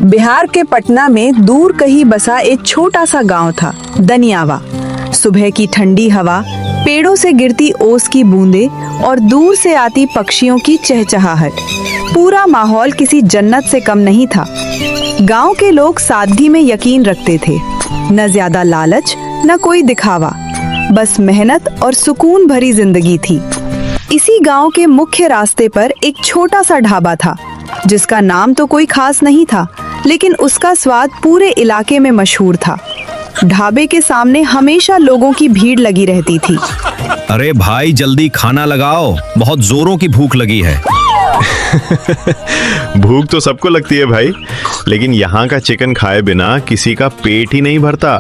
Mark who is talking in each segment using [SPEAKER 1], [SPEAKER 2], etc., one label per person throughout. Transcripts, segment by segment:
[SPEAKER 1] बिहार के पटना में दूर कहीं बसा एक छोटा सा गांव था, दनियावा। सुबह की ठंडी हवा, पेड़ों से गिरती ओस की बूंदें और दूर से आती पक्षियों की चहचहाहट, पूरा माहौल किसी जन्नत से कम नहीं था। गांव के लोग सादगी में यकीन रखते थे, न ज्यादा लालच न कोई दिखावा, बस मेहनत और सुकून भरी जिंदगी थी। इसी गांव के मुख्य रास्ते पर एक छोटा सा ढाबा था, जिसका नाम तो कोई खास नहीं था, लेकिन उसका स्वाद पूरे इलाके में मशहूर था। ढाबे के सामने हमेशा लोगों की भीड़ लगी रहती थी।
[SPEAKER 2] अरे भाई जल्दी खाना लगाओ, बहुत जोरों की भूख लगी है।
[SPEAKER 3] भूख तो सबको लगती है भाई, लेकिन यहाँ का चिकन खाए बिना किसी का पेट ही नहीं भरता।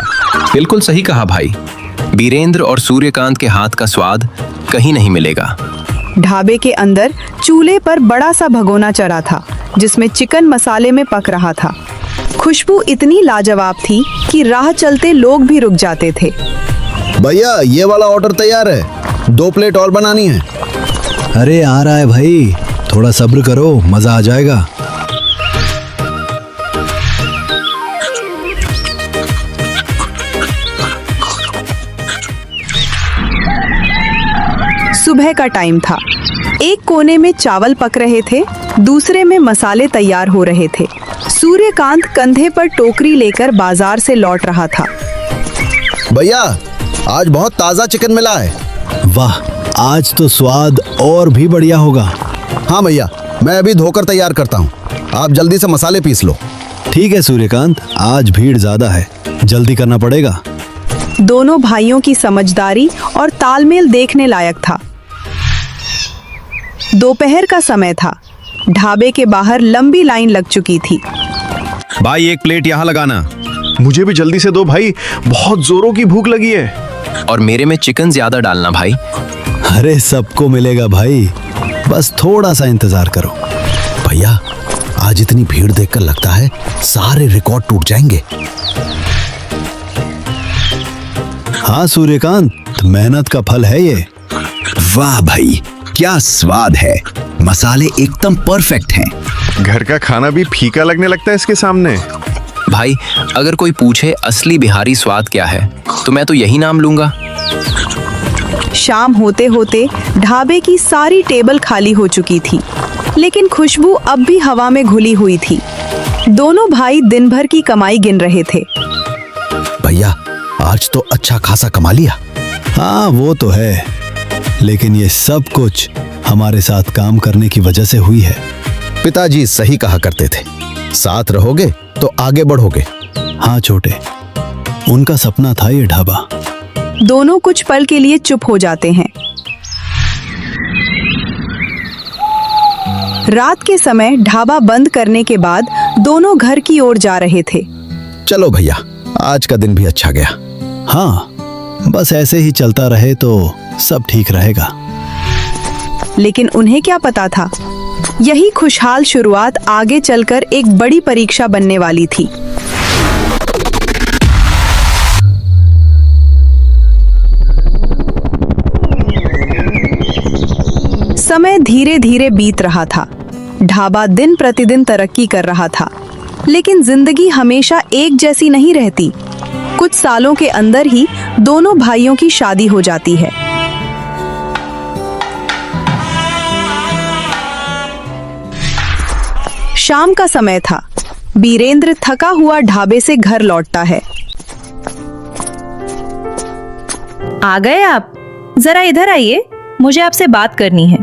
[SPEAKER 4] बिल्कुल सही कहा भाई, बीरेंद्र और सूर्यकांत के हाथ का स्वाद कहीं नहीं मिलेगा।
[SPEAKER 1] ढाबे के अंदर चूल्हे पर बड़ा सा भगोना चढ़ा था, जिसमें चिकन मसाले में पक रहा था। खुशबू इतनी लाजवाब थी कि राह चलते लोग भी रुक जाते थे।
[SPEAKER 5] भैया ये वाला ऑर्डर तैयार है, 2 प्लेट और बनानी है।
[SPEAKER 6] अरे आ रहा है भाई, थोड़ा सब्र करो, मजा आ जाएगा।
[SPEAKER 1] सुबह का टाइम था। एक कोने में चावल पक रहे थे, दूसरे में मसाले तैयार हो रहे थे। सूर्यकांत कंधे पर टोकरी लेकर बाजार से लौट रहा था।
[SPEAKER 5] भैया आज बहुत ताज़ा चिकन मिला है।
[SPEAKER 6] वाह, आज तो स्वाद और भी बढ़िया होगा।
[SPEAKER 5] हाँ भैया, मैं अभी धोकर तैयार करता हूँ, आप जल्दी से मसाले पीस लो।
[SPEAKER 6] ठीक है सूर्यकांत, आज भीड़ ज्यादा है, जल्दी करना पड़ेगा।
[SPEAKER 1] दोनों भाइयों की समझदारी और तालमेल देखने लायक था। दोपहर का समय था। ढाबे के बाहर लंबी लाइन लग चुकी थी।
[SPEAKER 2] भाई 1 प्लेट यहाँ लगाना।
[SPEAKER 3] मुझे भी जल्दी से दो भाई, बहुत जोरों की भूख लगी है।
[SPEAKER 4] और मेरे में चिकन ज्यादा डालना भाई।
[SPEAKER 6] अरे सबको मिलेगा भाई, बस थोड़ा सा इंतजार करो।
[SPEAKER 5] भैया आज इतनी भीड़ देखकर लगता है सारे रिकॉर्ड टूट जाएंगे।
[SPEAKER 6] हाँ सूर्यकांत, मेहनत का फल है ये।
[SPEAKER 5] वाह भाई, क्या स्वाद है, मसाले एकदम परफेक्ट हैं।
[SPEAKER 3] घर का खाना भी फीका लगने लगता है इसके सामने।
[SPEAKER 4] भाई अगर कोई पूछे असली बिहारी स्वाद क्या है, तो मैं तो यही नाम लूंगा।
[SPEAKER 1] शाम होते होते ढाबे की सारी टेबल खाली हो चुकी थी, लेकिन खुशबू अब भी हवा में घुली हुई थी। दोनों भाई दिन भर की कमाई गिन रहे थे।
[SPEAKER 5] भैया आज तो अच्छा खासा कमा लिया।
[SPEAKER 6] हाँ वो तो है, लेकिन ये सब कुछ हमारे साथ काम करने की वजह से हुई है।
[SPEAKER 5] पिताजी सही कहा करते थे, साथ रहोगे तो आगे बढ़ोगे।
[SPEAKER 6] हाँ छोटे, उनका सपना था ये ढाबा।
[SPEAKER 1] दोनों कुछ पल के लिए चुप हो जाते हैं। रात के समय ढाबा बंद करने के बाद दोनों घर की ओर जा रहे थे।
[SPEAKER 5] चलो भैया, आज का दिन भी अच्छा गया।
[SPEAKER 6] हाँ, बस ऐसे ही चलता रहे तो सब ठीक रहेगा।
[SPEAKER 1] लेकिन उन्हें क्या पता था, यही खुशहाल शुरुआत आगे चलकर एक बड़ी परीक्षा बनने वाली थी। समय धीरे धीरे बीत रहा था। ढाबा दिन प्रतिदिन तरक्की कर रहा था, लेकिन जिंदगी हमेशा एक जैसी नहीं रहती। कुछ सालों के अंदर ही दोनों भाइयों की शादी हो जाती है। शाम का समय था। बीरेंद्र थका हुआ ढाबे से घर लौटता है।
[SPEAKER 7] आ गए आप? जरा इधर आइए, मुझे आपसे बात करनी है।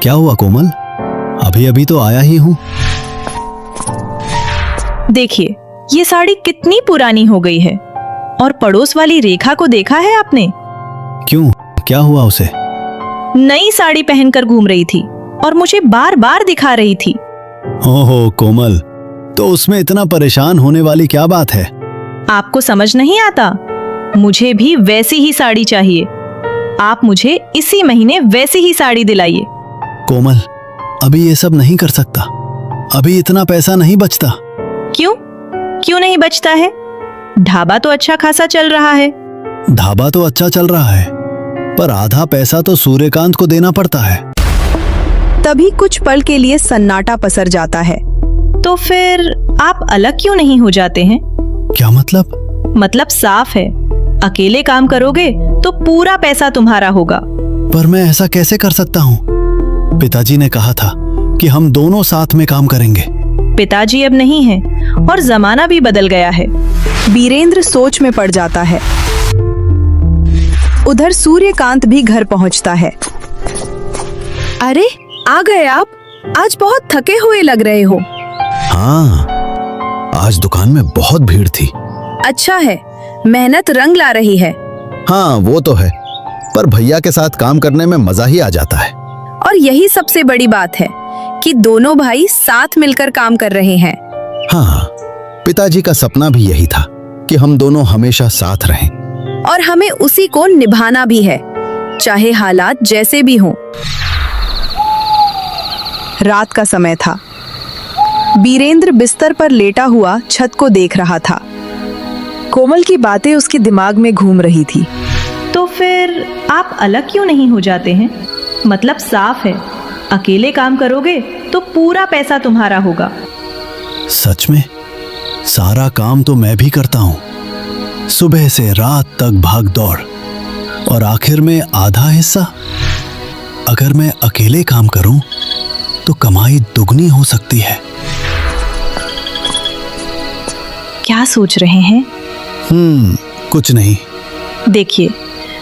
[SPEAKER 6] क्या हुआ कोमल? अभी अभी तो आया ही हूँ।
[SPEAKER 7] देखिए, ये साड़ी कितनी पुरानी हो गई है। और पड़ोस वाली रेखा को देखा है आपने?
[SPEAKER 6] क्यों, क्या हुआ उसे?
[SPEAKER 7] नई साड़ी पहनकर घूम रही थी और मुझे बार बार दिखा रही थी।
[SPEAKER 6] ओहो कोमल, तो उसमें इतना परेशान होने वाली क्या बात है?
[SPEAKER 7] आपको समझ नहीं आता? मुझे भी वैसी ही साड़ी चाहिए। आप मुझे इसी महीने वैसी ही साड़ी दिलाइए।
[SPEAKER 6] कोमल, अभी ये सब नहीं कर सकता, अभी इतना पैसा नहीं बचता।
[SPEAKER 7] क्यों? क्यों नहीं बचता है? ढाबा तो अच्छा खासा चल रहा है।
[SPEAKER 6] ढाबा तो अच्छा चल रहा है, पर आधा पैसा तो सूर्यकांत को देना पड़ता है।
[SPEAKER 1] तभी कुछ पल के लिए सन्नाटा पसर जाता है।
[SPEAKER 7] तो फिर आप अलग क्यों नहीं हो जाते हैं?
[SPEAKER 6] क्या मतलब?
[SPEAKER 7] मतलब साफ है, अकेले काम करोगे तो पूरा पैसा तुम्हारा होगा।
[SPEAKER 6] पर मैं ऐसा कैसे कर सकता हूँ? पिताजी ने कहा था कि हम दोनों साथ में काम करेंगे।
[SPEAKER 7] पिताजी अब नहीं हैं और जमाना भी बदल गया है।
[SPEAKER 1] बीरेंद्र सोच में पड़ जाता है। उधर सूर्यकांत भी घर पहुंचता है।
[SPEAKER 8] अरे आ गए आप? आज बहुत थके हुए लग रहे हो।
[SPEAKER 6] हाँ, आज दुकान में बहुत भीड़ थी।
[SPEAKER 8] अच्छा है, मेहनत रंग ला रही है।
[SPEAKER 6] हाँ वो तो है, पर भैया के साथ काम करने में मजा ही आ जाता है।
[SPEAKER 8] और यही सबसे बड़ी बात है कि दोनों भाई साथ मिलकर काम कर रहे हैं।
[SPEAKER 6] हाँ, पिताजी का सपना भी यही था कि हम दोनों हमेशा साथ रहें।
[SPEAKER 8] और हमें उसी को निभाना भी है, चाहे हालात जैसे भी हों।
[SPEAKER 1] रात का समय था। बीरेंद्र बिस्तर पर लेटा हुआ छत को देख रहा था। कोमल की बातें उसके दिमाग में घूम रही थी।
[SPEAKER 7] तो फिर आप अलग क्यों नहीं हो जाते हैं? मतलब साफ है, अकेले काम करोगे तो पूरा पैसा तुम्हारा होगा।
[SPEAKER 6] सच में सारा काम तो मैं भी करता हूँ, सुबह से रात तक भाग दौड़, और आखिर में आधा हिस्सा अगर मैं अकेले काम करूं तो कमाई दुगनी हो सकती है।
[SPEAKER 7] क्या सोच रहे हैं?
[SPEAKER 6] कुछ नहीं।
[SPEAKER 7] देखिए,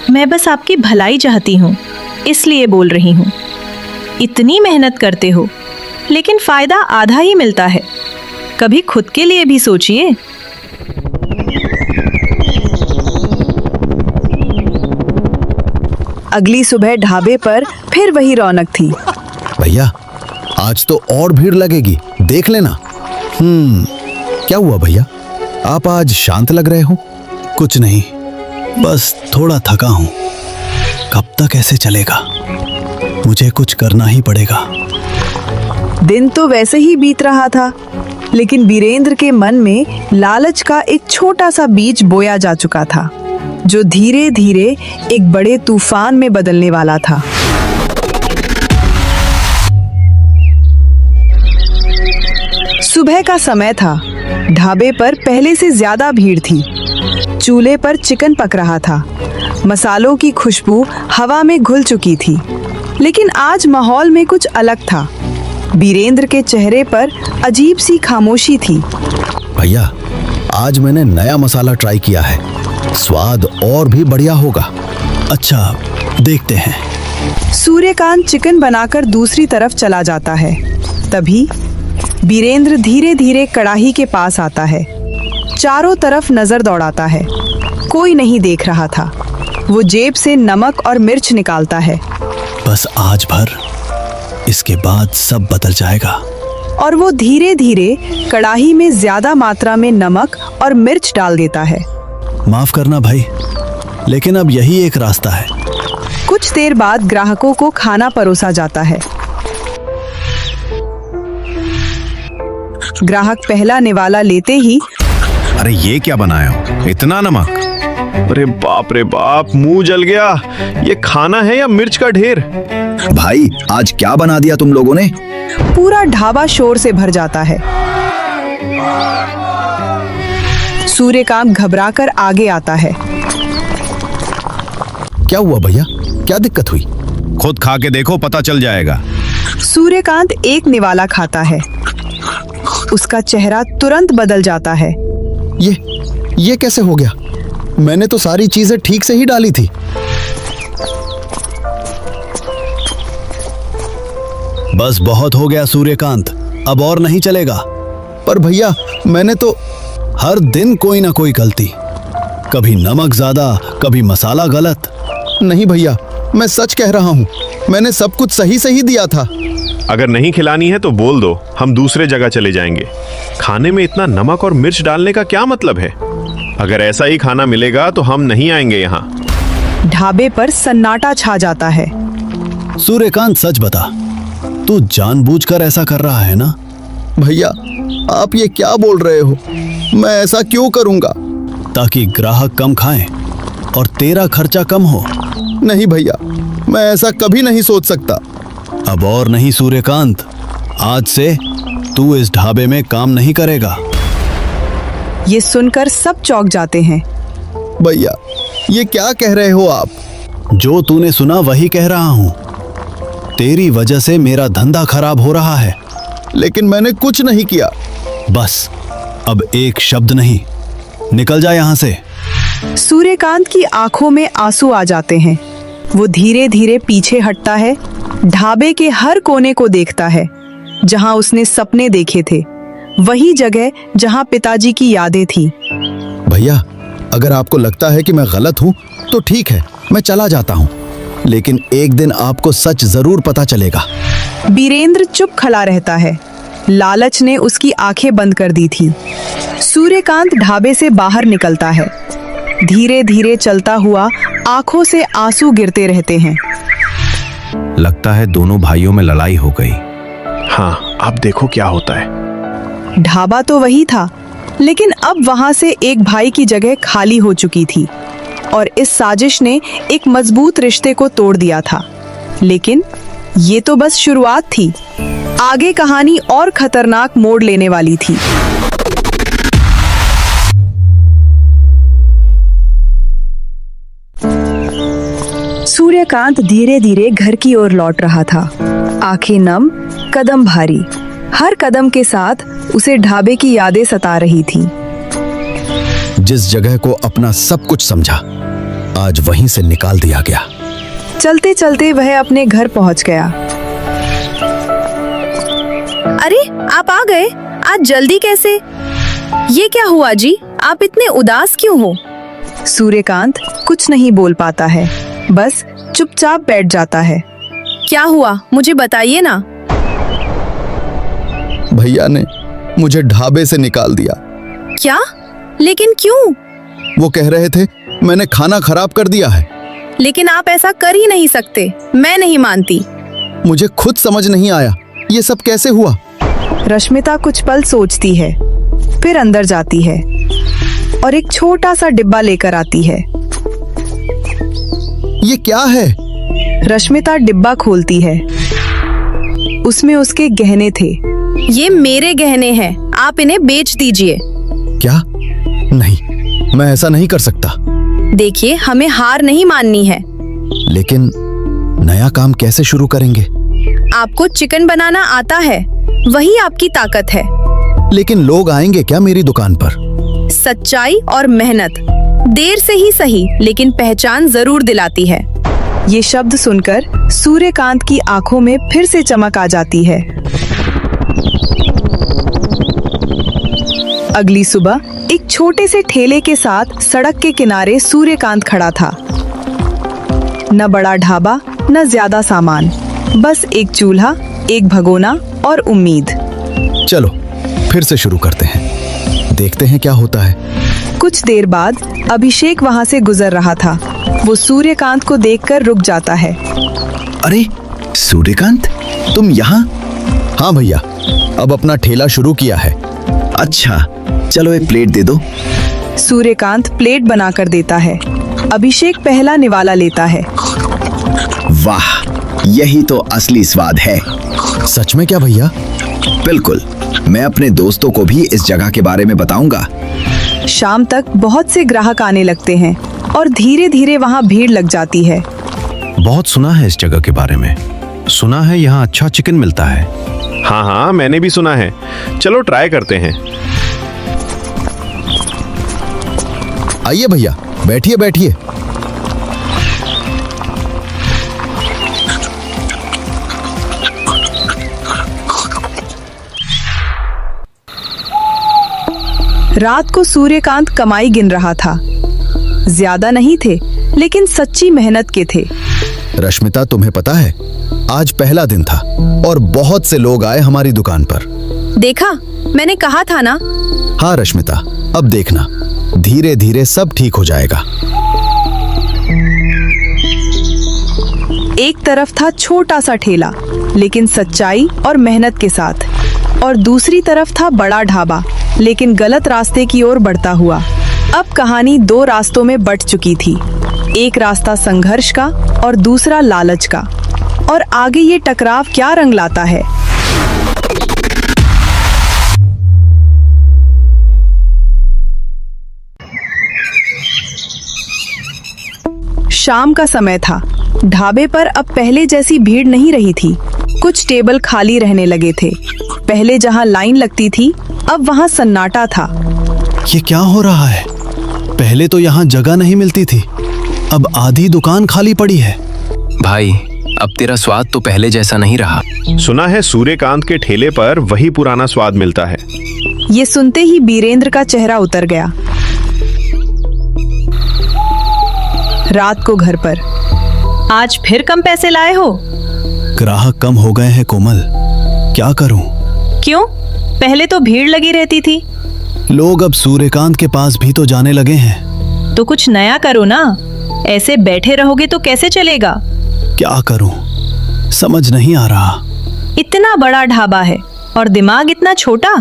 [SPEAKER 7] मैं बस आपकी भलाई चाहती हूँ, इसलिए बोल रही हूँ। इतनी मेहनत करते हो लेकिन फायदा आधा ही मिलता है। कभी खुद के लिए भी सोचिए।
[SPEAKER 1] अगली सुबह ढाबे पर फिर वही रौनक थी।
[SPEAKER 6] भैया आज तो और भीड़ लगेगी, देख लेना। क्या हुआ भैया, आप आज शांत लग रहे हो? कुछ नहीं, बस थोड़ा थका हूं। कब तक ऐसे चलेगा? मुझे कुछ करना ही पड़ेगा।
[SPEAKER 1] दिन तो वैसे ही बीत रहा था, लेकिन बीरेंद्र के मन में लालच का एक छोटा सा बीज बोया जा चुका था, जो धीरे धीरे एक बड़े तूफान में बदलने वाला था। सुबह का समय था। ढाबे पर पहले से ज्यादा भीड़ थी। चूल्हे पर चिकन पक रहा था। मसालों की खुशबू हवा में घुल चुकी थी, लेकिन आज माहौल में कुछ अलग था। बीरेंद्र के चेहरे पर अजीब सी खामोशी थी।
[SPEAKER 6] भैया आज मैंने नया मसाला ट्राई किया है, स्वाद और भी बढ़िया होगा। अच्छा, देखते हैं।
[SPEAKER 1] सूर्यकांत चिकन बनाकर दूसरी तरफ चला जाता है। तभी बीरेंद्र धीरे धीरे कढ़ाई के पास आता है। चारों तरफ नजर दौड़ाता है, कोई नहीं देख रहा था। वो जेब से नमक और मिर्च निकालता है।
[SPEAKER 6] बस आज भर, इसके बाद सब बदल जाएगा।
[SPEAKER 1] और वो धीरे धीरे कढ़ाई में ज्यादा मात्रा में नमक और मिर्च डाल देता है।
[SPEAKER 6] माफ करना भाई, लेकिन अब यही एक रास्ता है।
[SPEAKER 1] कुछ देर बाद ग्राहकों को खाना परोसा जाता है। ग्राहक पहला निवाला लेते ही,
[SPEAKER 2] अरे ये क्या बनाया हो? इतना नमक?
[SPEAKER 3] अरे बाप, मुंह जल गया। ये खाना है या मिर्च का ढेर?
[SPEAKER 5] भाई आज क्या बना दिया तुम लोगों ने?
[SPEAKER 1] पूरा ढाबा शोर से भर जाता है। सूर्यकांत घबराकर आगे आता है।
[SPEAKER 6] क्या हुआ भैया, क्या दिक्कत हुई?
[SPEAKER 2] खुद खा के देखो, पता चल जाएगा।
[SPEAKER 1] सूर्यकांत एक निवाला खाता है। उसका चेहरा तुरंत बदल जाता है।
[SPEAKER 6] ये कैसे हो गया? मैंने तो सारी चीजें ठीक से ही डाली थी। बस बहुत हो गया सूर्यकांत, अब और नहीं चलेगा। पर भैया मैंने तो हर दिन कोई ना कोई गलती, कभी नमक ज्यादा, कभी मसाला गलत। नहीं भैया, मैं सच कह रहा हूँ, मैंने सब कुछ सही सही दिया था।
[SPEAKER 3] अगर नहीं खिलानी है तो बोल दो, हम दूसरे जगह चले जाएंगे। खाने में इतना नमक और मिर्च डालने का क्या मतलब है? अगर ऐसा ही खाना मिलेगा तो हम नहीं आएंगे यहाँ।
[SPEAKER 1] ढाबे पर सन्नाटा छा जाता है।
[SPEAKER 6] सूर्यकांत सच बता, तू जानबूझकर ऐसा कर रहा है ना? भैया आप ये क्या बोल रहे हो? मैं ऐसा क्यों करूंगा? ताकि ग्राहक कम खाएं और तेरा खर्चा कम हो। नहीं भैया, मैं ऐसा कभी नहीं सोच सकता। अब और नहीं सूर्यकांत, आज से तू इस ढाबे में काम नहीं करेगा।
[SPEAKER 1] ये सुनकर सब चौंक जाते हैं।
[SPEAKER 6] भैया, ये क्या कह रहे हो आप? जो तूने सुना वही कह रहा हूं। तेरी वजह से मेरा धंधा खराब हो रहा है, लेकिन मैंने कुछ नहीं किया। बस अब एक शब्द नहीं, निकल जा यहां से।
[SPEAKER 1] सूर्यकांत की आंखों में आंसू आ जाते हैं। वो धीरे धीरे पीछे हटता है, ढाबे के हर कोने को देखता है जहां उसने सपने देखे थे, वही जगह जहां पिताजी की यादें थी।
[SPEAKER 6] भैया, अगर आपको लगता है कि मैं गलत हूं तो ठीक है, मैं चला जाता हूं, लेकिन एक दिन आपको सच जरूर पता चलेगा।
[SPEAKER 1] बीरेंद्र चुप खड़ा रहता है। लालच ने उसकी आंखें बंद कर दी थी। सूर्यकांत ढाबे से बाहर निकलता है। धीरे धीरे चलता हुआ आंखों से आंसू गिरते रहते हैं।
[SPEAKER 2] लगता है दोनों भाइयों में लड़ाई हो गई।
[SPEAKER 3] हाँ, अब देखो क्या होता है।
[SPEAKER 1] ढाबा तो वही था, लेकिन अब वहां से एक भाई की जगह खाली हो चुकी थी और इस साजिश ने एक मजबूत रिश्ते को तोड़ दिया था। लेकिन ये तो बस शुरुआत थी। आगे कहानी और खतरनाक मोड़ लेने वाली थी। सूर्यकांत धीरे धीरे घर की ओर लौट रहा था। आंखें नम, कदम भारी। हर कदम के साथ उसे ढाबे की यादें सता रही थी।
[SPEAKER 6] जिस जगह को अपना सब कुछ समझा, आज वहीं से निकाल दिया गया।
[SPEAKER 1] चलते चलते वह अपने घर पहुंच गया।
[SPEAKER 8] अरे, आप आ गए? आज जल्दी कैसे? ये क्या हुआ जी? आप इतने उदास क्यों हो?
[SPEAKER 1] सूर्यकांत कुछ नहीं बोल पाता है, बस चुपचाप बैठ जाता है।
[SPEAKER 8] क्या हुआ, मुझे बताइए ना।
[SPEAKER 6] भैया ने मुझे ढाबे से निकाल दिया।
[SPEAKER 8] क्या? लेकिन क्यों?
[SPEAKER 6] वो कह रहे थे मैंने खाना खराब कर दिया है।
[SPEAKER 8] लेकिन आप ऐसा कर ही नहीं सकते, मैं नहीं मानती।
[SPEAKER 6] मुझे खुद समझ नहीं आया ये सब कैसे हुआ।
[SPEAKER 1] रश्मिता कुछ पल सोचती है, फिर अंदर जाती है और एक छोटा सा डिब्बा लेकर आती है।
[SPEAKER 6] ये क्या है?
[SPEAKER 1] रश्मिता डिब्बा खोलती है। उसमें उसके गहने थे।
[SPEAKER 8] ये मेरे गहने हैं, आप इन्हें बेच दीजिए।
[SPEAKER 6] क्या? नहीं, मैं ऐसा नहीं कर सकता।
[SPEAKER 8] देखिए, हमें हार नहीं माननी है।
[SPEAKER 6] लेकिन नया काम कैसे शुरू करेंगे?
[SPEAKER 8] आपको चिकन बनाना आता है, वही आपकी ताकत है।
[SPEAKER 6] लेकिन लोग आएंगे क्या मेरी दुकान पर?
[SPEAKER 8] सच्चाई और मेहनत, देर से ही सही, लेकिन पहचान जरूर दिलाती है।
[SPEAKER 1] ये शब्द सुनकर सूर्यकांत की आंखों में फिर से चमक आ जाती है। अगली सुबह एक छोटे से ठेले के साथ सड़क के किनारे सूर्यकांत खड़ा था। न बड़ा ढाबा, न ज्यादा सामान, बस एक चूल्हा, एक भगोना और उम्मीद।
[SPEAKER 6] चलो फिर से शुरू करते हैं, देखते हैं क्या होता है।
[SPEAKER 1] कुछ देर बाद अभिषेक वहां से गुजर रहा था। वो सूर्यकांत को देखकर रुक जाता है।
[SPEAKER 5] अरे सूर्यकांत, तुम यहाँ?
[SPEAKER 6] हाँ भैया, अब अपना ठेला शुरू किया है।
[SPEAKER 5] अच्छा, चलो एक प्लेट दे दो।
[SPEAKER 1] सूर्यकांत प्लेट बनाकर देता है। अभिषेक पहला निवाला लेता है।
[SPEAKER 5] वाह, यही तो असली स्वाद है।
[SPEAKER 6] सच में क्या भैया?
[SPEAKER 5] बिल्कुल, मैं अपने दोस्तों को भी इस जगह के बारे में बताऊंगा।
[SPEAKER 1] शाम तक बहुत से ग्राहक आने लगते हैं और धीरे धीरे वहाँ भीड़ लग जाती है।
[SPEAKER 2] बहुत सुना है इस जगह के बारे में। सुना है यहाँ अच्छा चिकन मिलता है।
[SPEAKER 3] हाँ हाँ, मैंने भी सुना है। चलो ट्राई करते हैं।
[SPEAKER 6] आइए भैया, बैठिए बैठिए।
[SPEAKER 1] रात को सूर्यकांत कमाई गिन रहा था। ज्यादा नहीं थे, लेकिन सच्ची मेहनत के थे।
[SPEAKER 6] रश्मिता, तुम्हें पता है आज पहला दिन था और बहुत से लोग आए हमारी दुकान पर।
[SPEAKER 8] देखा, मैंने कहा था ना।
[SPEAKER 6] हाँ रश्मिता, अब देखना, धीरे धीरे सब ठीक हो जाएगा।
[SPEAKER 1] एक तरफ था छोटा सा ठेला, लेकिन सच्चाई और मेहनत के साथ, और दूसरी तरफ था बड़ा ढाबा, लेकिन गलत रास्ते की ओर बढ़ता हुआ। अब कहानी दो रास्तों में बंट चुकी थी। एक रास्ता संघर्ष का और दूसरा लालच का। और आगे ये टकराव क्या रंग लाता है? शाम का समय था। ढाबे पर अब पहले जैसी भीड़ नहीं रही थी। कुछ टेबल खाली रहने लगे थे। पहले जहां लाइन लगती थी, अब वहां सन्नाटा था।
[SPEAKER 6] ये क्या हो रहा है? पहले तो यहाँ जगह नहीं मिलती थी, अब आधी दुकान खाली पड़ी है।
[SPEAKER 4] भाई, अब तेरा स्वाद तो पहले जैसा नहीं रहा।
[SPEAKER 3] सुना है सूर्यकांत के ठेले पर वही पुराना स्वाद मिलता है।
[SPEAKER 1] ये सुनते ही बीरेंद्र का चेहरा उतर गया। रात को घर पर
[SPEAKER 7] आज फिर कम पैसे लाए हो?
[SPEAKER 6] ग्राहक कम हो गए हैं कोमल, क्या करूं?
[SPEAKER 7] क्यों? पहले तो भीड़ लगी रहती थी।
[SPEAKER 6] लोग अब सूर्यकांत के पास भी तो जाने लगे हैं।
[SPEAKER 7] तो कुछ नया करो ना। ऐसे बैठे रहोगे तो कैसे चलेगा?
[SPEAKER 6] क्या करूं, समझ नहीं आ रहा।
[SPEAKER 7] इतना बड़ा ढाबा है और दिमाग इतना छोटा।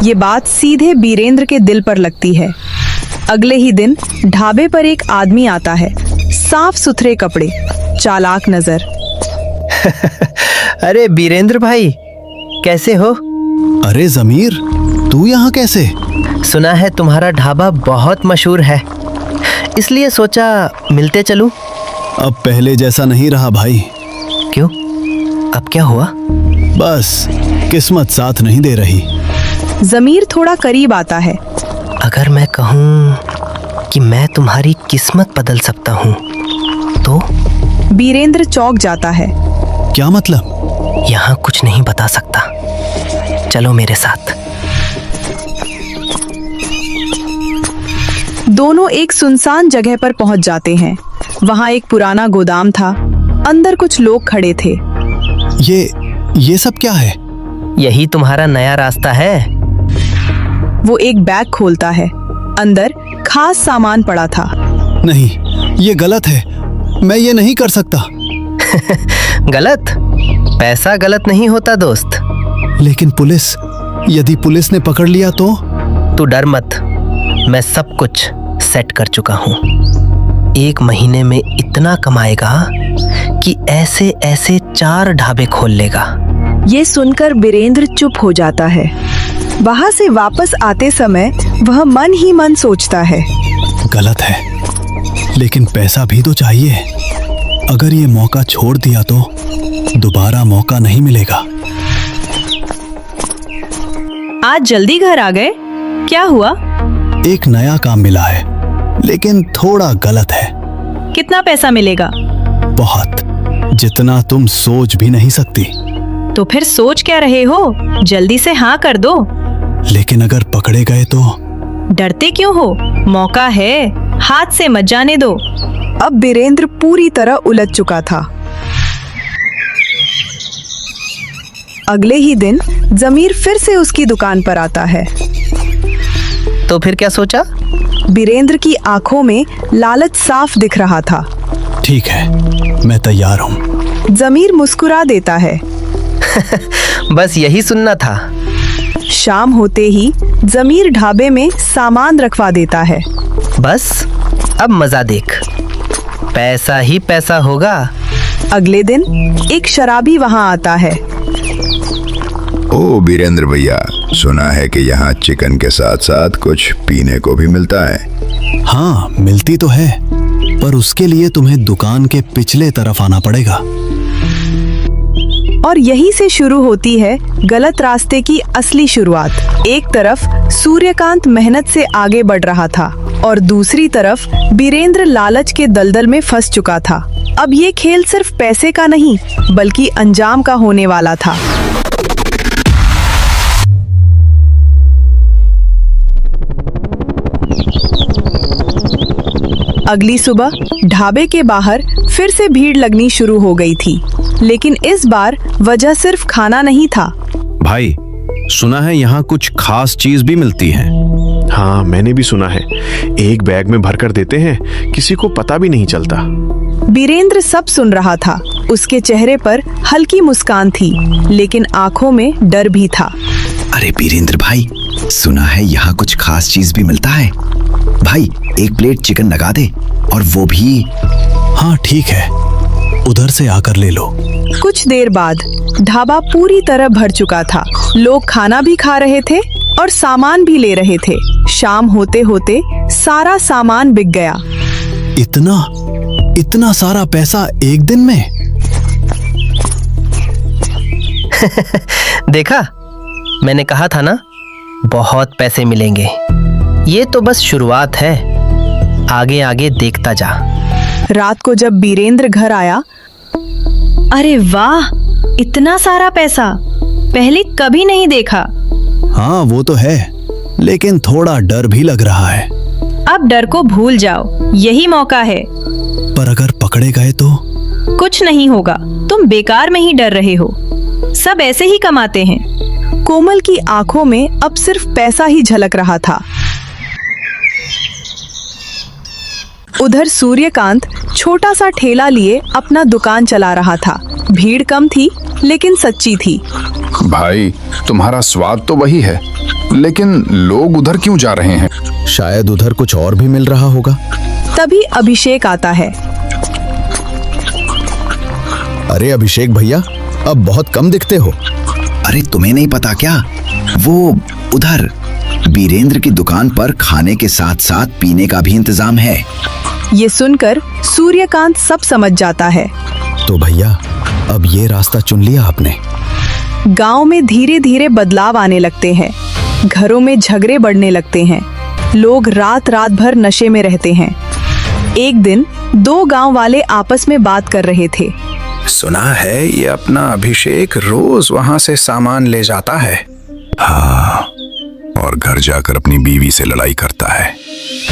[SPEAKER 1] ये बात सीधे बीरेंद्र के दिल पर लगती है। अगले ही दिन ढाबे पर एक आदमी आता है। साफ सुथरे कपड़े, चालाक नजर।
[SPEAKER 9] अरे बीरेंद्र भाई, कैसे हो?
[SPEAKER 6] अरे जमीर, तू यहाँ कैसे?
[SPEAKER 9] सुना है तुम्हारा ढाबा बहुत मशहूर है, इसलिए सोचा मिलते चलूं।
[SPEAKER 6] अब पहले जैसा नहीं रहा भाई।
[SPEAKER 9] क्यों? अब क्या हुआ?
[SPEAKER 6] बस किस्मत साथ नहीं दे रही।
[SPEAKER 1] जमीर थोड़ा करीब आता है।
[SPEAKER 9] अगर मैं कहूँ कि मैं तुम्हारी किस्मत बदल सकता हूँ तो?
[SPEAKER 1] बीरेंद्र चौंक जाता है।
[SPEAKER 6] क्या मतलब?
[SPEAKER 9] यहाँ कुछ नहीं बता सकता, चलो मेरे साथ।
[SPEAKER 1] दोनों एक सुनसान जगह पर पहुंच जाते हैं। वहां एक पुराना गोदाम था। अंदर कुछ लोग खड़े थे।
[SPEAKER 6] ये सब क्या है?
[SPEAKER 9] यही तुम्हारा नया रास्ता है।
[SPEAKER 1] वो एक बैग खोलता है। अंदर खास सामान पड़ा था।
[SPEAKER 6] नहीं, ये गलत है, मैं ये नहीं कर सकता।
[SPEAKER 9] गलत? पैसा गलत नहीं होता दोस्त।
[SPEAKER 6] लेकिन पुलिस, यदि पुलिस ने पकड़ लिया तो?
[SPEAKER 9] तू डर मत, मैं सब कुछ सेट कर चुका हूँ। 1 महीने में इतना कमाएगा कि ऐसे ऐसे 4 ढाबे खोल लेगा।
[SPEAKER 1] ये सुनकर बीरेंद्र चुप हो जाता है। वहां से वापस आते समय वह मन ही मन सोचता है,
[SPEAKER 6] गलत है, लेकिन पैसा भी तो चाहिए। अगर ये मौका छोड़ दिया तो दोबारा मौका नहीं मिलेगा।
[SPEAKER 7] आज जल्दी घर आ गए, क्या हुआ?
[SPEAKER 6] एक नया काम मिला है, लेकिन थोड़ा गलत है।
[SPEAKER 7] कितना पैसा मिलेगा?
[SPEAKER 6] बहुत, जितना तुम सोच भी नहीं सकती।
[SPEAKER 7] तो फिर सोच क्या रहे हो? जल्दी से हाँ कर दो।
[SPEAKER 6] लेकिन अगर पकड़े गए तो?
[SPEAKER 7] डरते क्यों हो? मौका है, हाथ से मत जाने दो।
[SPEAKER 1] अब बीरेंद्र पूरी तरह उलझ चुका था। अगले ही दिन जमीर फिर से उसकी दुकान पर आता है।
[SPEAKER 9] तो फिर क्या सोचा?
[SPEAKER 1] बीरेंद्र की आंखों में लालच साफ दिख रहा था।
[SPEAKER 6] ठीक है, मैं तैयार हूँ।
[SPEAKER 1] जमीर मुस्कुरा देता है।
[SPEAKER 9] बस यही सुनना था।
[SPEAKER 1] शाम होते ही जमीर ढाबे में सामान रखवा देता है।
[SPEAKER 9] बस अब मजा देख, पैसा ही पैसा होगा।
[SPEAKER 1] अगले दिन एक शराबी वहां आता है।
[SPEAKER 10] ओ बीरेंद्र भैया, सुना है कि यहाँ चिकन के साथ साथ कुछ पीने को भी मिलता है।
[SPEAKER 6] हाँ, मिलती तो है, पर उसके लिए तुम्हें दुकान के पिछले तरफ आना पड़ेगा।
[SPEAKER 1] और यहीं से शुरू होती है गलत रास्ते की असली शुरुआत। एक तरफ सूर्यकांत मेहनत से आगे बढ़ रहा था और दूसरी तरफ बीरेंद्र लालच के दलदल में फंस चुका था। अब ये खेल सिर्फ पैसे का नहीं, बल्कि अंजाम का होने वाला था। अगली सुबह ढाबे के बाहर फिर से भीड़ लगनी शुरू हो गई थी, लेकिन इस बार वजह सिर्फ खाना नहीं था।
[SPEAKER 2] भाई, सुना है यहाँ कुछ खास चीज भी मिलती है।
[SPEAKER 3] हाँ, मैंने भी सुना है। एक बैग में भरकर देते हैं, किसी को पता भी नहीं चलता।
[SPEAKER 1] बीरेंद्र सब सुन रहा था। उसके चेहरे पर हल्की मुस्कान थी, लेकिन आंखों में डर भी था।
[SPEAKER 5] अरे बीरेंद्र भाई, सुना है यहाँ कुछ खास चीज भी मिलता है। भाई, 1 प्लेट चिकन लगा दे, और वो भी।
[SPEAKER 6] हाँ ठीक है, उधर से आकर ले लो।
[SPEAKER 1] कुछ देर बाद ढाबा पूरी तरह भर चुका था। लोग खाना भी खा रहे थे और सामान भी ले रहे थे। शाम होते होते सारा सामान बिक गया।
[SPEAKER 6] इतना? इतना सारा पैसा एक दिन में?
[SPEAKER 9] देखा, मैंने कहा था ना, बहुत पैसे मिलेंगे। ये तो बस शुरुआत है, आगे आगे देखता जा।
[SPEAKER 1] रात को जब बीरेंद्र घर आया,
[SPEAKER 7] अरे वाह, इतना सारा पैसा पहले कभी नहीं देखा।
[SPEAKER 6] हाँ वो तो है, लेकिन थोड़ा डर भी लग रहा है।
[SPEAKER 7] अब डर को भूल जाओ, यही मौका है।
[SPEAKER 6] पर अगर पकड़े गए तो?
[SPEAKER 7] कुछ नहीं होगा, तुम बेकार में ही डर रहे हो, सब ऐसे ही कमाते हैं।
[SPEAKER 1] कोमल की आंखों में अब सिर्फ पैसा ही झलक रहा था। उधर सूर्यकांत छोटा सा ठेला लिए अपना दुकान चला रहा था। भीड़ कम थी लेकिन सच्ची थी।
[SPEAKER 11] भाई, तुम्हारा स्वाद तो वही है, लेकिन लोग उधर क्यों जा रहे हैं?
[SPEAKER 6] शायद उधर कुछ और भी मिल रहा होगा।
[SPEAKER 1] तभी अभिषेक आता है।
[SPEAKER 6] अरे अभिषेक भैया, अब बहुत कम दिखते हो।
[SPEAKER 5] अरे तुम्हें नहीं पता क्या, वो उधर बीरेंद्र की दुकान पर खाने के साथ साथ पीने का भी इंतजाम है।
[SPEAKER 1] ये सुनकर सूर्यकांत सब समझ जाता है।
[SPEAKER 6] तो भैया, अब ये रास्ता चुन लिया आपने।
[SPEAKER 1] गांव में धीरे धीरे बदलाव आने लगते हैं। घरों में झगड़े बढ़ने लगते हैं। लोग रात रात भर नशे में रहते हैं। एक दिन दो गांव वाले आपस में बात कर रहे थे।
[SPEAKER 11] सुना है ये अपना अभिषेक रोज वहां से सामान ले जाता है। हाँ, और घर जाकर अपनी बीवी से लड़ाई करता है।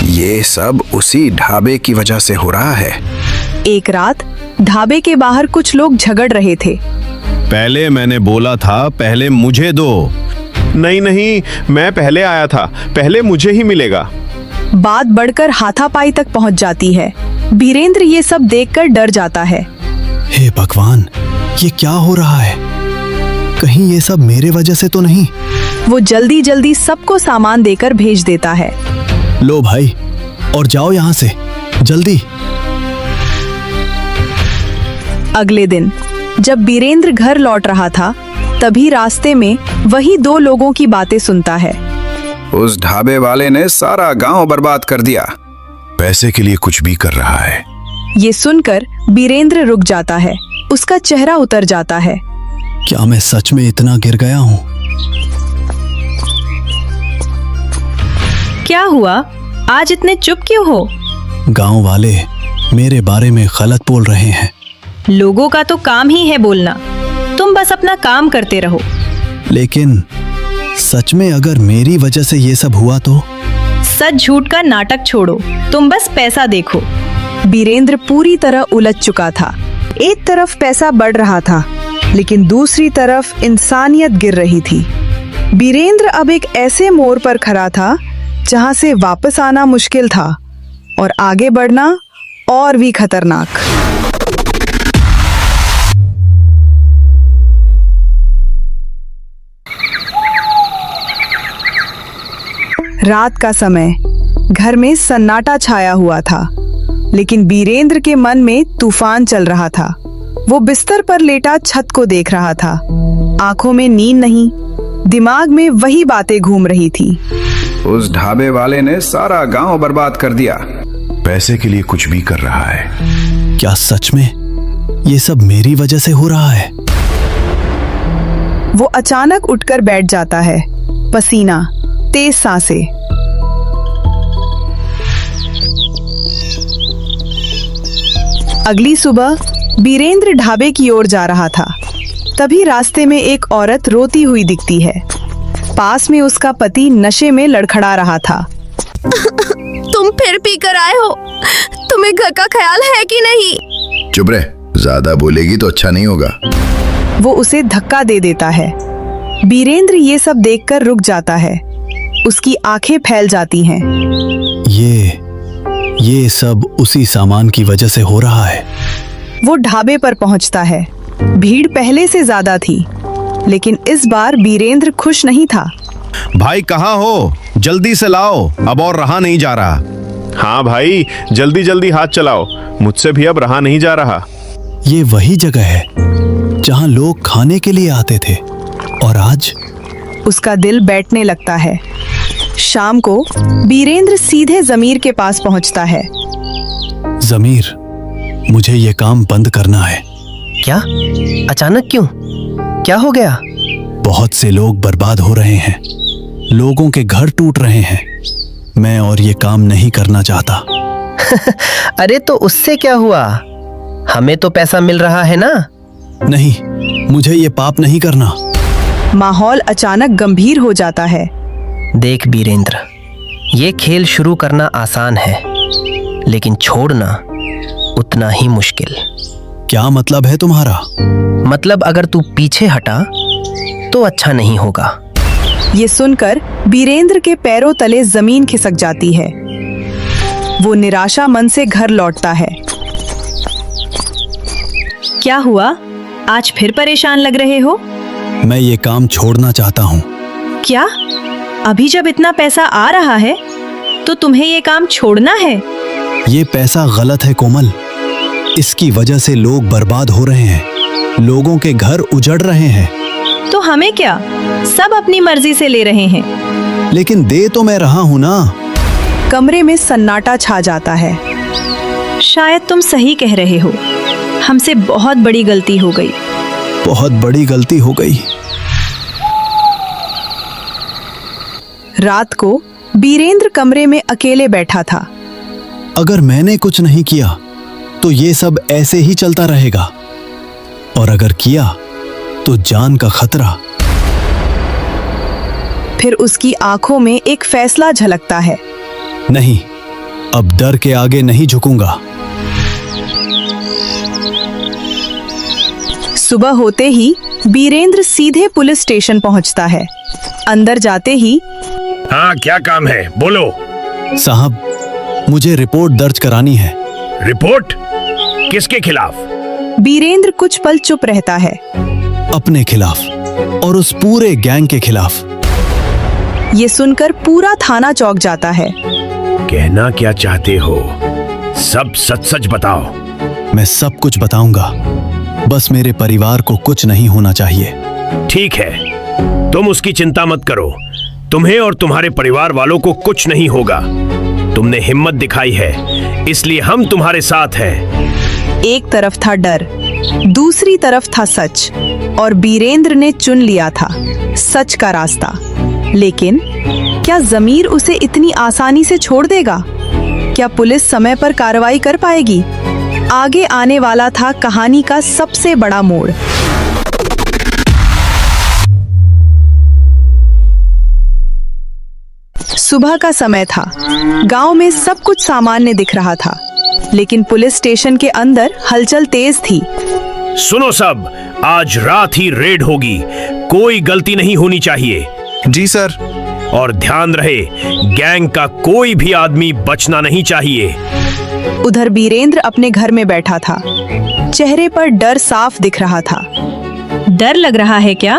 [SPEAKER 11] ये सब उसी ढाबे की वजह से हो रहा है।
[SPEAKER 1] एक रात ढाबे के बाहर कुछ लोग झगड़ रहे थे।
[SPEAKER 2] पहले मैंने बोला था, पहले मुझे दो।
[SPEAKER 3] नहीं नहीं, मैं पहले आया था, पहले मुझे ही मिलेगा।
[SPEAKER 1] बात बढ़कर हाथापाई तक पहुंच जाती है। बीरेंद्र ये सब देखकर डर जाता है।
[SPEAKER 6] हे भगवान, ये क्या हो रहा है? कहीं ये सब मेरे वजह से तो नहीं?
[SPEAKER 1] वो जल्दी जल्दी सबको सामान देकर भेज देता है।
[SPEAKER 6] लो भाई, और जाओ यहाँ से जल्दी।
[SPEAKER 1] अगले दिन जब बीरेंद्र घर लौट रहा था, तभी रास्ते में वही दो लोगों की बातें सुनता है।
[SPEAKER 11] उस ढाबे वाले ने सारा गांव बर्बाद कर दिया, पैसे के लिए कुछ भी कर रहा है।
[SPEAKER 1] ये सुनकर बीरेंद्र रुक जाता है। उसका चेहरा उतर जाता है।
[SPEAKER 6] क्या मैं सच में इतना गिर गया हूँ?
[SPEAKER 7] क्या हुआ, आज इतने चुप क्यों हो?
[SPEAKER 6] गांव वाले मेरे बारे में गलत बोल रहे हैं।
[SPEAKER 7] लोगों का तो काम ही है बोलना, तुम बस अपना काम करते रहो।
[SPEAKER 6] लेकिन सच में अगर मेरी वजह से ये सब हुआ तो?
[SPEAKER 7] सच झूठ का नाटक छोड़ो, तुम बस पैसा देखो।
[SPEAKER 1] बीरेंद्र पूरी तरह उलझ चुका था। एक तरफ पैसा बढ़ रहा था, लेकिन दूसरी तरफ इंसानियत गिर रही थी। बीरेंद्र अब एक ऐसे मोड़ पर खड़ा था जहां से वापस आना मुश्किल था और आगे बढ़ना और भी खतरनाक। रात का समय, घर में सन्नाटा छाया हुआ था, लेकिन बीरेंद्र के मन में तूफान चल रहा था। वो बिस्तर पर लेटा छत को देख रहा था। आंखों में नींद नहीं, दिमाग में वही बातें घूम रही थी।
[SPEAKER 11] उस ढाबे वाले ने सारा गांव बर्बाद कर दिया, पैसे के लिए कुछ भी कर रहा है।
[SPEAKER 6] क्या सच में ये सब मेरी वजह से हो रहा है?
[SPEAKER 1] वो अचानक उठकर बैठ जाता है। पसीना, तेज सांसें। अगली सुबह बीरेंद्र ढाबे की ओर जा रहा था। तभी रास्ते में एक औरत रोती हुई दिखती है। पास में उसका पति नशे में लड़खड़ा रहा था।
[SPEAKER 8] तुम फिर पी कर आए हो, तुम्हें घर का ख्याल है कि नहीं?
[SPEAKER 10] चुप रहे, ज्यादा बोलेगी तो अच्छा नहीं होगा।
[SPEAKER 1] वो उसे धक्का दे देता है। बीरेंद्र ये सब देखकर रुक जाता है। उसकी आंखें फैल जाती हैं।
[SPEAKER 6] ये सब उसी सामान की वजह से हो रहा है।
[SPEAKER 1] वो ढाबे पर पहुंचता है। भीड़ पहले से ज्यादा थी, लेकिन इस बार बीरेंद्र खुश नहीं था।
[SPEAKER 2] भाई कहाँ हो? जल्दी से लाओ, अब और रहा नहीं जा रहा।
[SPEAKER 3] हाँ भाई, जल्दी जल्दी हाथ चलाओ, मुझसे भी अब रहा नहीं जा रहा।
[SPEAKER 6] ये वही जगह है जहाँ लोग खाने के लिए आते थे, और आज?
[SPEAKER 1] उसका दिल बैठने लगता है। शाम को बीरेंद्र सीधे जमीर के पास पहुंचता है।
[SPEAKER 6] जमीर, मुझे ये काम बंद करना है।
[SPEAKER 9] क्या? अचानक क्यों? क्या हो गया?
[SPEAKER 6] बहुत से लोग बर्बाद हो रहे हैं, लोगों के घर टूट रहे हैं। मैं और ये काम नहीं करना चाहता।
[SPEAKER 9] अरे तो उससे क्या हुआ? हमें तो पैसा मिल रहा है ना।
[SPEAKER 6] नहीं, मुझे ये पाप नहीं करना।
[SPEAKER 1] माहौल अचानक गंभीर हो जाता है।
[SPEAKER 9] देख वीरेंद्र, ये खेल शुरू करना आसान है, लेकिन छोड़ना उतना ही मुश्किल।
[SPEAKER 6] क्या मतलब है तुम्हारा?
[SPEAKER 9] मतलब अगर तू पीछे हटा तो अच्छा नहीं होगा।
[SPEAKER 1] ये सुनकर वीरेंद्र के पैरों तले जमीन खिसक जाती है। वो निराशा मन से घर लौटता है।
[SPEAKER 7] क्या हुआ? आज फिर परेशान लग रहे हो?
[SPEAKER 6] मैं ये काम छोड़ना चाहता हूँ।
[SPEAKER 7] क्या? अभी जब इतना पैसा आ रहा है तो तुम्हें ये काम छोड़ना है?
[SPEAKER 6] ये पैसा गलत है कोमल। इसकी वजह से लोग बर्बाद हो रहे हैं, लोगों के घर उजड़ रहे हैं।
[SPEAKER 7] तो हमें क्या? सब अपनी मर्जी से ले रहे हैं।
[SPEAKER 6] लेकिन दे तो मैं रहा हूँ ना।
[SPEAKER 1] कमरे में सन्नाटा छा जाता है।
[SPEAKER 7] शायद तुम सही कह रहे हो। हमसे बहुत बड़ी गलती हो गई।
[SPEAKER 6] बहुत बड़ी गलती हो गई।
[SPEAKER 1] रात को वीरेंद्र कमरे में अकेले बैठा था।
[SPEAKER 6] अगर मैंने कुछ नहीं किया तो ये सब ऐसे ही चलता रहेगा, और अगर किया तो जान का खतरा।
[SPEAKER 1] फिर उसकी आंखों में एक फैसला झलकता है।
[SPEAKER 6] नहीं, अब डर के आगे नहीं झुकूंगा।
[SPEAKER 1] सुबह होते ही वीरेंद्र सीधे पुलिस स्टेशन पहुंचता है। अंदर जाते ही,
[SPEAKER 2] हाँ क्या काम है, बोलो।
[SPEAKER 6] साहब, मुझे रिपोर्ट दर्ज करानी है।
[SPEAKER 2] रिपोर्ट? किसके खिलाफ?
[SPEAKER 1] वीरेंद्र कुछ पल चुप रहता है।
[SPEAKER 6] अपने खिलाफ और उस पूरे गैंग के खिलाफ।
[SPEAKER 1] ये सुनकर पूरा थाना चौंक जाता है।
[SPEAKER 2] कहना क्या चाहते हो? सब सच सच बताओ।
[SPEAKER 6] मैं सब कुछ बताऊंगा, बस मेरे परिवार को कुछ नहीं होना चाहिए।
[SPEAKER 2] ठीक है, तुम उसकी चिंता मत करो। तुम्हें और तुम्हारे परिवार वालों को कुछ नहीं होगा। तुमने हिम्मत दिखाई है, इसलिए हम तुम्हारे साथ हैं।
[SPEAKER 1] एक तरफ था डर, दूसरी तरफ था सच, और वीरेंद्र ने चुन लिया था सच का रास्ता। लेकिन क्या ज़मीर उसे इतनी आसानी से छोड़ देगा? क्या पुलिस समय पर कार्रवाई कर पाएगी? आगे आने वाला था कहानी का सबसे बड़ा मोड़। सुबह का समय था। गांव में सब कुछ सामान्य दिख रहा था, लेकिन पुलिस स्टेशन के अंदर हलचल तेज थी।
[SPEAKER 2] सुनो सब, आज रात ही रेड होगी। कोई गलती नहीं होनी चाहिए।
[SPEAKER 11] जी सर।
[SPEAKER 2] और ध्यान रहे, गैंग का कोई भी आदमी बचना नहीं चाहिए।
[SPEAKER 1] उधर वीरेंद्र अपने घर में बैठा था। चेहरे पर डर साफ दिख रहा था।
[SPEAKER 7] डर लग रहा है क्या?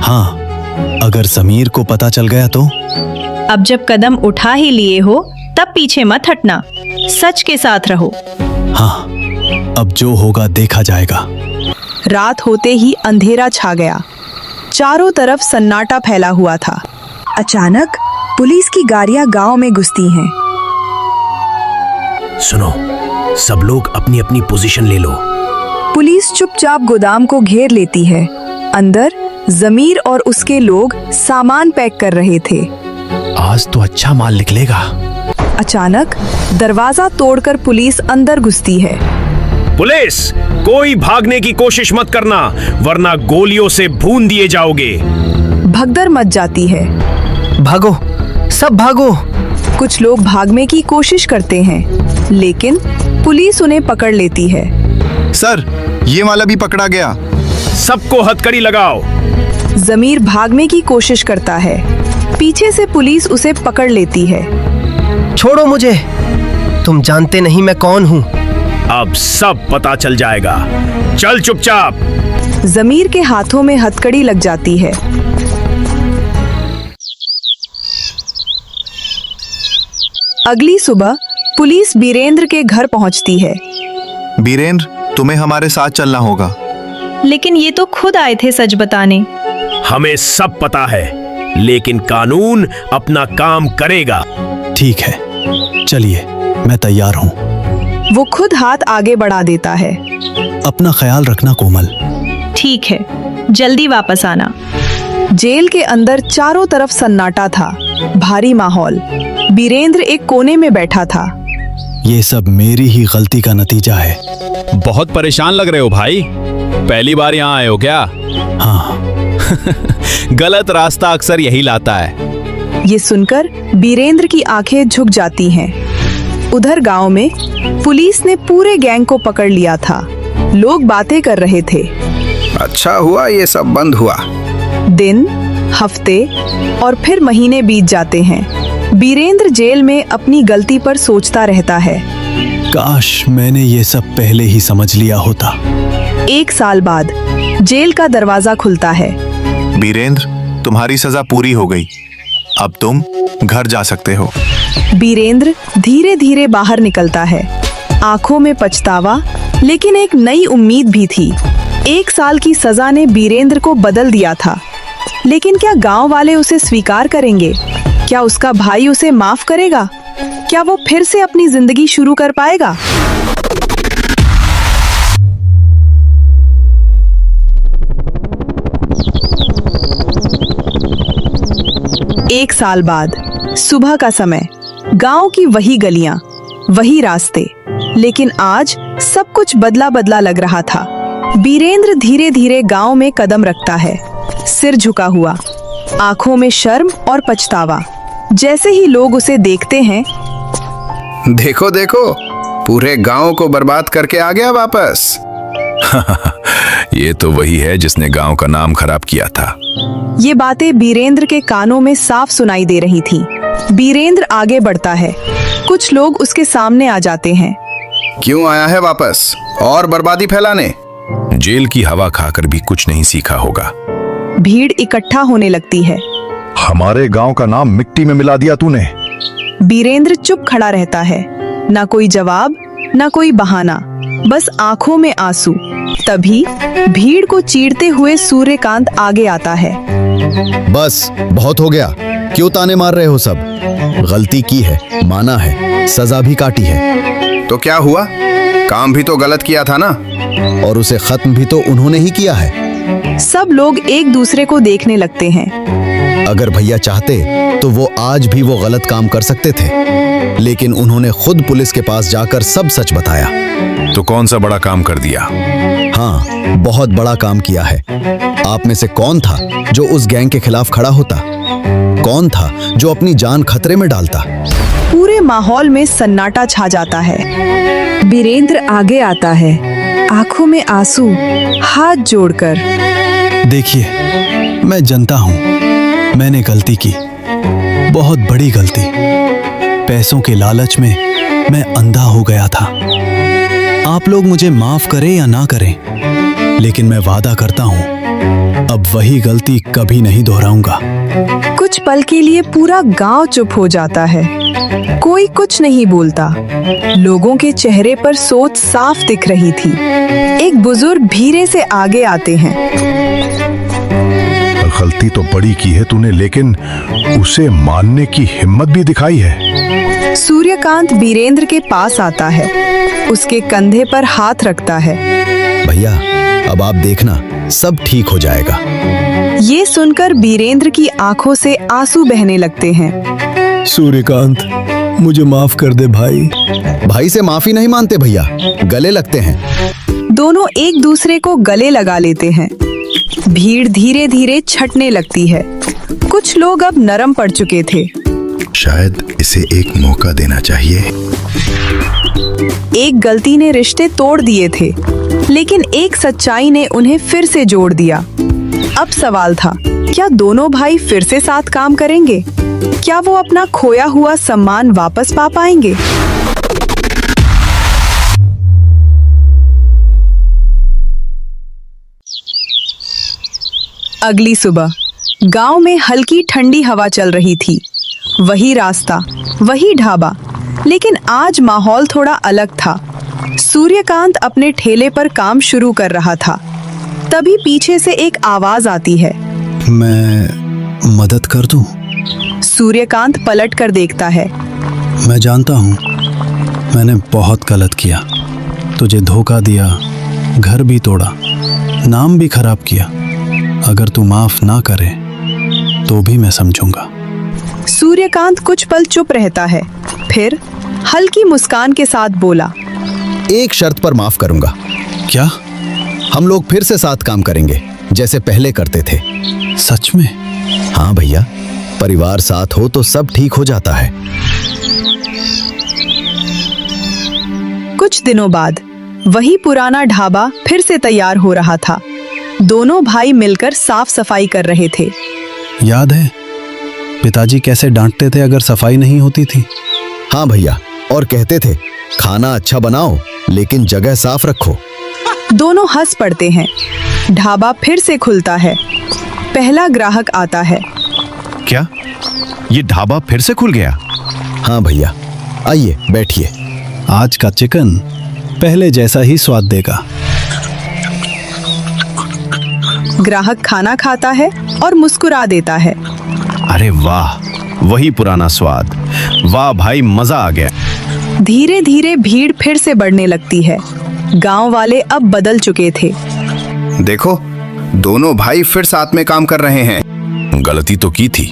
[SPEAKER 6] हाँ, अगर ज़मीर को पता चल गया तो?
[SPEAKER 7] अब जब कदम उठा ही लिए हो तब पीछे मत हटना। सच के साथ रहो।
[SPEAKER 6] हाँ, अब जो होगा देखा जाएगा।
[SPEAKER 1] रात होते ही अंधेरा छा गया। चारों तरफ सन्नाटा फैला हुआ था। अचानक पुलिस की गाड़ियां गांव में घुसती हैं।
[SPEAKER 2] सुनो, सब लोग अपनी अपनी पोजीशन ले लो।
[SPEAKER 1] पुलिस चुपचाप गोदाम को घेर लेती है। अंदर ज़मीर और उसके लोग सामान पैक कर रहे थे।
[SPEAKER 6] आज तो अच्छा माल निकलेगा।
[SPEAKER 1] अचानक दरवाजा तोड़कर पुलिस अंदर घुसती है।
[SPEAKER 2] पुलिस, कोई भागने की कोशिश मत करना, वरना गोलियों से भून दिए जाओगे।
[SPEAKER 1] भगदड़ मच जाती है।
[SPEAKER 9] भागो, सब भागो।
[SPEAKER 1] कुछ लोग भागने की कोशिश करते हैं, लेकिन पुलिस उन्हें पकड़ लेती है।
[SPEAKER 11] सर, ये वाला भी पकड़ा गया।
[SPEAKER 2] सबको हथकड़ी लगाओ।
[SPEAKER 1] ज़मीर भागने की कोशिश करता है। पीछे से पुलिस उसे पकड़ लेती है।
[SPEAKER 9] छोड़ो मुझे, तुम जानते नहीं मैं कौन हूँ।
[SPEAKER 2] अब सब पता चल जाएगा। चल चुपचाप।
[SPEAKER 1] ज़मीर के हाथों में हथकड़ी लग जाती है। अगली सुबह पुलिस वीरेंद्र के घर पहुंचती है।
[SPEAKER 11] वीरेंद्र, तुम्हें हमारे साथ चलना होगा।
[SPEAKER 7] लेकिन ये तो खुद आए थे सच बताने।
[SPEAKER 2] हमें सब पता है, लेकिन कानून अपना काम करेगा।
[SPEAKER 6] ठीक है, चलिए, मैं तैयार हूँ।
[SPEAKER 1] वो खुद हाथ आगे बढ़ा देता है।
[SPEAKER 6] अपना ख्याल रखना कोमल।
[SPEAKER 7] ठीक है, जल्दी वापस आना।
[SPEAKER 1] जेल के अंदर चारों तरफ सन्नाटा था, भारी माहौल। बीरेंद्र एक कोने में बैठा था।
[SPEAKER 6] ये सब मेरी ही गलती का नतीजा है।
[SPEAKER 12] बहुत परेशान लग रहे हो भाई। पहली बार यहाँ आए हो क्या?
[SPEAKER 6] हाँ।
[SPEAKER 12] गलत रास्ता अक्सर यही लाता है।
[SPEAKER 1] ये सुनकर बीरेंद्र की आंखें झुक जाती हैं। उधर गांव में पुलिस ने पूरे गैंग को पकड़ लिया था। लोग बातें कर रहे थे।
[SPEAKER 11] अच्छा हुआ ये सब बंद हुआ।
[SPEAKER 1] दिन, हफ्ते और फिर महीने बीत जाते हैं। बीरेंद्र जेल में अपनी गलती पर सोचता रहता है।
[SPEAKER 6] काश मैंने ये सब पहले ही समझ लिया होता।
[SPEAKER 1] 1 साल बाद जेल का दरवाजा खुलता है।
[SPEAKER 13] बीरेंद्र, तुम्हारी सजा पूरी हो गई। अब तुम घर जा सकते हो।
[SPEAKER 1] बीरेंद्र धीरे धीरे बाहर निकलता है, आंखों में पछतावा लेकिन एक नई उम्मीद भी थी। 1 साल की सजा ने बीरेंद्र को बदल दिया था, लेकिन क्या गांव वाले उसे स्वीकार करेंगे? क्या उसका भाई उसे माफ करेगा? क्या वो फिर से अपनी जिंदगी शुरू कर पाएगा? एक साल बाद सुबह का समय, गांव की वही गलियां, वही रास्ते, लेकिन आज सब कुछ बदला बदला लग रहा था। बीरेंद्र धीरे धीरे गांव में कदम रखता है, सिर झुका हुआ, आंखों में शर्म और पछतावा। जैसे ही लोग उसे देखते हैं,
[SPEAKER 11] देखो देखो, पूरे गांव को बर्बाद करके आ गया वापस।
[SPEAKER 10] ये तो वही है जिसने गांव का नाम खराब किया था।
[SPEAKER 1] ये बातें बीरेंद्र के कानों में साफ सुनाई दे रही थीं। बीरेंद्र आगे बढ़ता है, कुछ लोग उसके सामने आ जाते हैं।
[SPEAKER 11] क्यों आया है वापस? और बर्बादी फैलाने?
[SPEAKER 10] जेल की हवा खाकर भी कुछ नहीं सीखा होगा।
[SPEAKER 1] भीड़ इकट्ठा होने लगती है।
[SPEAKER 14] हमारे गांव का नाम मिट्टी में मिला दिया तूने।
[SPEAKER 1] बीरेंद्र चुप खड़ा रहता है, ना कोई जवाब, ना कोई बहाना, बस आंखों में आंसू। तभी भीड़ को चीरते हुए सूर्यकांत आगे आता है।
[SPEAKER 6] बस बहुत हो गया, क्यों ताने मार रहे हो सब? गलती की है, माना है, सजा भी काटी है।
[SPEAKER 11] तो क्या हुआ? काम भी तो गलत किया था ना?
[SPEAKER 6] और उसे खत्म भी तो उन्होंने ही किया है।
[SPEAKER 1] सब लोग एक दूसरे को देखने लगते हैं।
[SPEAKER 6] अगर भैया चाहते तो वो आज भी वो गलत काम कर सकते थे, लेकिन उन्होंने खुद पुलिस के पास जाकर सब सच बताया।
[SPEAKER 10] तो कौन सा बड़ा काम कर दिया?
[SPEAKER 6] हाँ, बहुत बड़ा काम किया है। आप में से कौन था जो उस गैंग के खिलाफ खड़ा होता? कौन था जो अपनी जान खतरे में डालता?
[SPEAKER 1] पूरे माहौल में सन्नाटा छा जाता है। बीरेंद्र आगे आता है, आंखों में आंसू, हाथ जोड़कर।
[SPEAKER 6] देखिए, मैं जानता हूँ मैंने गलती की, बहुत बड़ी गलती। पैसों के लालच में मैं अंधा हो गया था। आप लोग मुझे माफ करें या ना करें, लेकिन मैं वादा करता हूँ अब वही गलती कभी नहीं दोहराऊंगा।
[SPEAKER 1] कुछ पल के लिए पूरा गांव चुप हो जाता है, कोई कुछ नहीं बोलता। लोगों के चेहरे पर सोच साफ दिख रही थी। एक बुजुर्ग धीरे से आगे आते हैं।
[SPEAKER 14] गलती तो बड़ी की है तूने, लेकिन उसे मानने की हिम्मत भी दिखाई है।
[SPEAKER 1] सूर्यकांत बीरेंद्र के पास आता है, उसके कंधे पर हाथ रखता है।
[SPEAKER 6] भैया, अब आप देखना, सब ठीक हो जाएगा।
[SPEAKER 1] ये सुनकर बीरेंद्र की आंखों से आंसू बहने लगते हैं।
[SPEAKER 6] सूर्यकांत, मुझे माफ कर दे भाई। भाई से माफी नहीं मानते भैया, गले लगते हैं।
[SPEAKER 1] दोनों एक दूसरे को गले लगा लेते हैं। भीड़ धीरे धीरे छटने लगती है। कुछ लोग अब नरम पड़ चुके थे।
[SPEAKER 10] शायद इसे एक मौका देना चाहिए।
[SPEAKER 1] एक गलती ने रिश्ते तोड़ दिए थे, लेकिन एक सच्चाई ने उन्हें फिर से जोड़ दिया। अब सवाल था, क्या दोनों भाई फिर से साथ काम करेंगे? क्या वो अपना खोया हुआ सम्मान वापस पा पाएंगे? अगली सुबह गांव में हल्की ठंडी हवा चल रही थी। वही रास्ता, वही ढाबा, लेकिन आज माहौल थोड़ा अलग था। सूर्यकांत अपने ठेले पर काम शुरू कर रहा था। तभी पीछे से एक आवाज आती है।
[SPEAKER 6] मैं मदद कर दूं?
[SPEAKER 1] सूर्यकांत पलट कर देखता है।
[SPEAKER 6] मैं जानता हूँ मैंने बहुत गलत किया, तुझे धोखा दिया, घर भी तोड़ा, नाम भी खराब किया। अगर तू माफ ना करे तो भी मैं समझूंगा।
[SPEAKER 1] सूर्यकांत कुछ पल चुप रहता है, फिर हल्की मुस्कान के साथ बोला,
[SPEAKER 6] एक शर्त पर माफ करूंगा। क्या? हम लोग फिर से साथ काम करेंगे जैसे पहले करते थे। सच में? हाँ भैया, परिवार साथ हो तो सब ठीक हो जाता है।
[SPEAKER 1] कुछ दिनों बाद वही पुराना ढाबा फिर से तैयार हो रहा था। दोनों भाई मिलकर साफ सफाई कर रहे थे।
[SPEAKER 6] याद है पिताजी कैसे डांटते थे अगर सफाई नहीं होती थी? हाँ भैया, और कहते थे खाना अच्छा बनाओ लेकिन जगह साफ रखो।
[SPEAKER 1] दोनों हंस पड़ते हैं। ढाबा फिर से खुलता है। पहला ग्राहक आता है।
[SPEAKER 5] क्या ये ढाबा फिर से खुल गया?
[SPEAKER 6] हाँ भैया, आइए बैठिए। आज का चिकन पहले जैसा ही स्वाद देगा।
[SPEAKER 1] ग्राहक खाना खाता है और मुस्कुरा देता है।
[SPEAKER 5] अरे वाह, वही पुराना स्वाद। वाह भाई, मजा आ गया।
[SPEAKER 1] धीरे धीरे भीड़ फिर से बढ़ने लगती है। गांव वाले अब बदल चुके थे।
[SPEAKER 11] देखो, दोनों भाई फिर साथ में काम कर रहे हैं।
[SPEAKER 10] गलती तो की थी,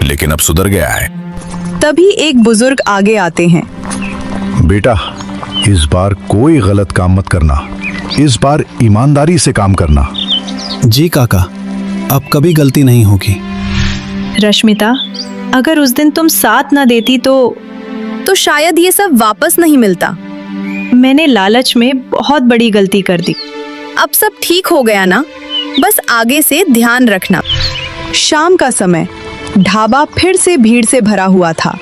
[SPEAKER 10] लेकिन अब सुधर गया है।
[SPEAKER 1] तभी एक बुजुर्ग आगे आते हैं।
[SPEAKER 14] बेटा, इस बार कोई गलत काम मत करना। इस बार ईमानदारी से काम करना।
[SPEAKER 6] जी काका, अब कभी गलती नहीं होगी।
[SPEAKER 7] रश्मिता, अगर उस दिन तुम साथ न देती तो
[SPEAKER 8] शायद ये सब वापस नहीं मिलता।
[SPEAKER 7] मैंने लालच में बहुत बड़ी गलती कर दी।
[SPEAKER 8] अब सब ठीक हो गया ना? बस आगे से ध्यान रखना।
[SPEAKER 1] शाम का समय ढाबा फिर से भीड़ से भरा हुआ था,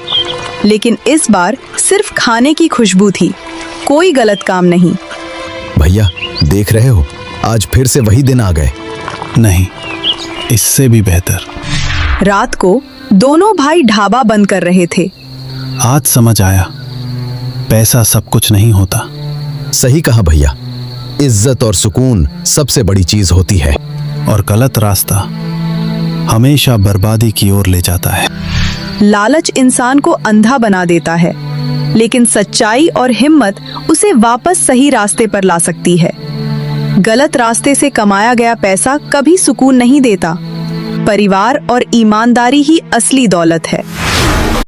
[SPEAKER 1] लेकिन इस बार सिर्फ खाने की खुशबू थी, कोई गलत काम नहीं।
[SPEAKER 6] भैया देख रहे हो, आज फिर से वही दिन आ गए। नहीं, इससे भी बेहतर।
[SPEAKER 1] रात को दोनों भाई ढाबा बंद कर रहे थे।
[SPEAKER 6] आज समझ आया, पैसा सब कुछ नहीं होता। सही कहा भैया, इज्जत और सुकून सबसे बड़ी चीज होती है, और गलत रास्ता हमेशा बर्बादी की ओर ले जाता है।
[SPEAKER 1] लालच इंसान को अंधा बना देता है, लेकिन सच्चाई और हिम्मत उसे वापस सही रास्ते पर ला सकती है। गलत रास्ते से कमाया गया पैसा कभी सुकून नहीं देता। परिवार और ईमानदारी ही असली दौलत है।